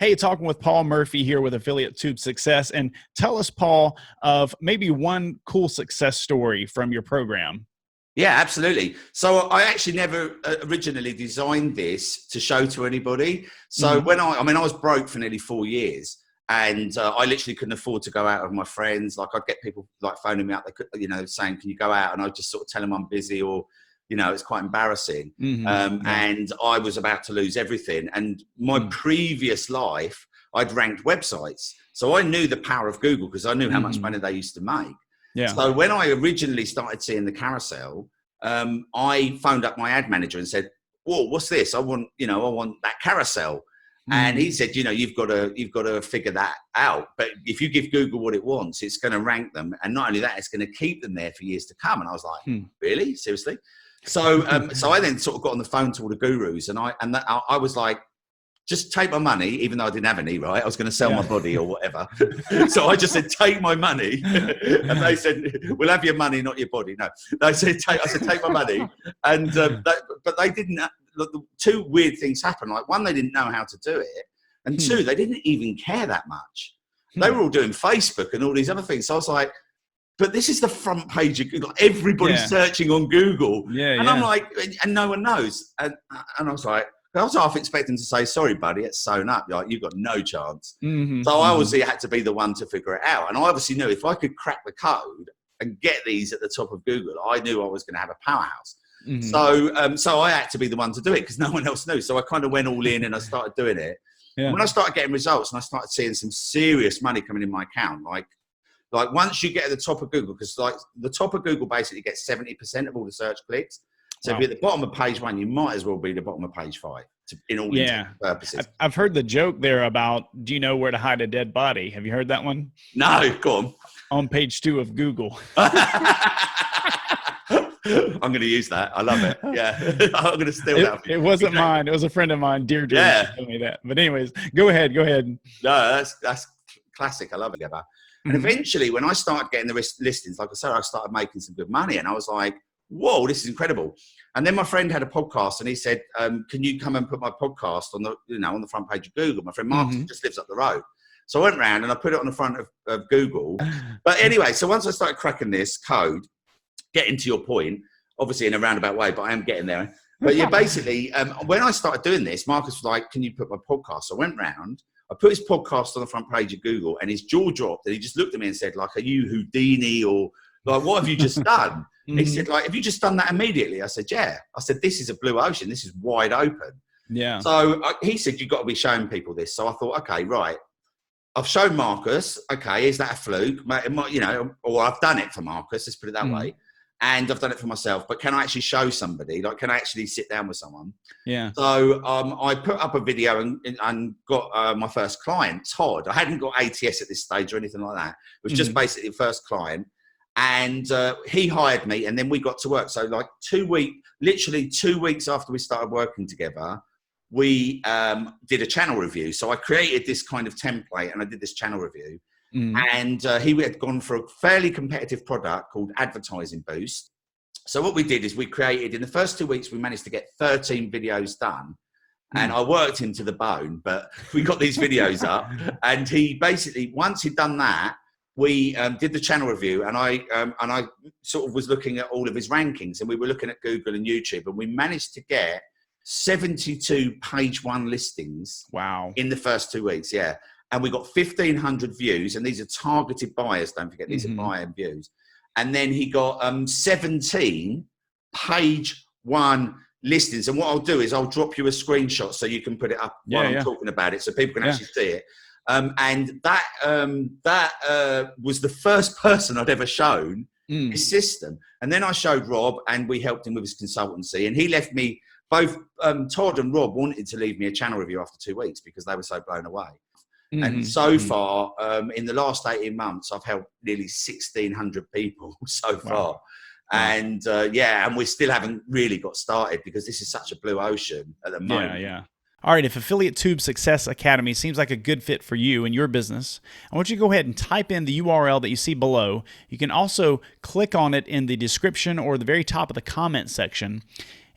Hey, talking with Paul Murphy here with Affiliate Tube Success. And tell us, Paul, of maybe one cool success story from your program. Yeah, absolutely. So I actually never originally designed this to show to anybody. So when I was broke for nearly 4 years, and I literally couldn't afford to go out with my friends. Like, I'd get people like phoning me up, they could, saying, "Can you go out?" And I'd just sort of tell them I'm busy, or it's quite embarrassing. And I was about to lose everything. And my previous life, I'd ranked websites, so I knew the power of Google because I knew how much money they used to make. Yeah. So when I originally started seeing the carousel, I phoned up my ad manager and said, "Whoa, what's this? I want that carousel." And he said, "You've got to figure that out. But if you give Google what it wants, it's going to rank them, and not only that, it's going to keep them there for years to come." And I was like, "Really? Seriously?" So, so I then sort of got on the phone to all the gurus, and I was like, "Just take my money," even though I didn't have any, right? I was going to sell my body or whatever. So I just said, "Take my money." And they said, "We'll have your money, not your body." No, I said, "Take my money." And, but they didn't, the two weird things happened. Like, one, they didn't know how to do it. And two, they didn't even care that much. They were all doing Facebook and all these other things. So I was like, but this is the front page of Google. Everybody's searching on Google. And I'm like, and no one knows. And I was like, I was half expecting to say, "Sorry, buddy, it's sewn up. Like, you've got no chance." So I obviously had to be the one to figure it out. And I obviously knew if I could crack the code and get these at the top of Google, I knew I was going to have a powerhouse. So I had to be the one to do it because no one else knew. So I kind of went all in and I started doing it. When I started getting results and I started seeing some serious money coming in my account, like once you get at the top of Google, because like the top of Google basically gets 70% of all the search clicks. So if you're at the bottom of page 1, you might as well be the bottom of page 5 in all intents and purposes. I've heard the joke there about, do you know where to hide a dead body? Have you heard that one? No, go on. On page 2 of Google. I'm going to use that. I love it. Yeah. I'm going to steal that. It wasn't mine. It was a friend of mine, Deirdre. Yeah. Told me that. But anyways, go ahead. No, that's classic. I love it. And eventually when I started getting the listings, like I said, I started making some good money and I was like, "Whoa, this is incredible." And then my friend had a podcast and he said, "Can you come and put my podcast on the front page of Google?" My friend Mark just lives up the road. So I went round and I put it on the front of Google. But anyway, so once I started cracking this code, getting to your point, obviously in a roundabout way, but I am getting there. But yeah, basically, when I started doing this, Marcus was like, "Can you put my podcast?" So I went round, I put his podcast on the front page of Google and his jaw dropped and he just looked at me and said, like, "Are you Houdini or like, what have you just done?" He said, like, "Have you just done that immediately?" I said, "Yeah." I said, "This is a blue ocean. This is wide open." Yeah. So he said, "You've got to be showing people this." So I thought, okay, right. I've shown Marcus. Okay, is that a fluke? Or I've done it for Marcus. Let's put it that way. And I've done it for myself. But can I actually show somebody? Like, can I actually sit down with someone? Yeah. So I put up a video and got my first client, Todd. I hadn't got ATS at this stage or anything like that. It was just basically the first client. And he hired me and then we got to work. So like literally 2 weeks after we started working together, we did a channel review. So I created this kind of template and I did this channel review. And he had gone for a fairly competitive product called Advertising Boost. So what we did is we created, in the first 2 weeks, we managed to get 13 videos done. And I worked him to the bone, but we got these videos up. And he basically, once he'd done that, we did the channel review and I sort of was looking at all of his rankings and we were looking at Google and YouTube and we managed to get 72 page 1 listings. Wow. In the first 2 weeks. Yeah. And we got 1,500 views and these are targeted buyers. Don't forget, these are buyer views. And then he got 17 page 1 listings. And what I'll do is I'll drop you a screenshot so you can put it up while I'm talking about it so people can actually see it. And that was the first person I'd ever shown his system. And then I showed Rob and we helped him with his consultancy and he left me, both Todd and Rob wanted to leave me a channel review after 2 weeks because they were so blown away. And so far, in the last 18 months, I've helped nearly 1,600 people so far. And and we still haven't really got started because this is such a blue ocean at the moment. Yeah. All right, if Affiliate Tube Success Academy seems like a good fit for you and your business, I want you to go ahead and type in the URL that you see below. You can also click on it in the description or the very top of the comment section.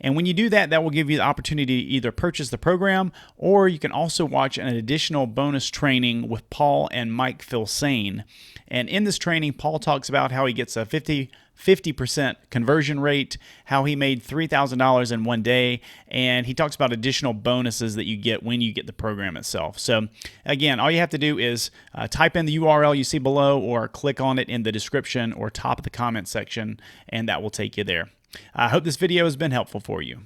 And when you do that, that will give you the opportunity to either purchase the program, or you can also watch an additional bonus training with Paul and Mike Filsame. And in this training, Paul talks about how he gets a 50% conversion rate, how he made $3,000 in one day, and he talks about additional bonuses that you get when you get the program itself. So again, all you have to do is type in the URL you see below, or click on it in the description or top of the comment section, and that will take you there. I hope this video has been helpful for you.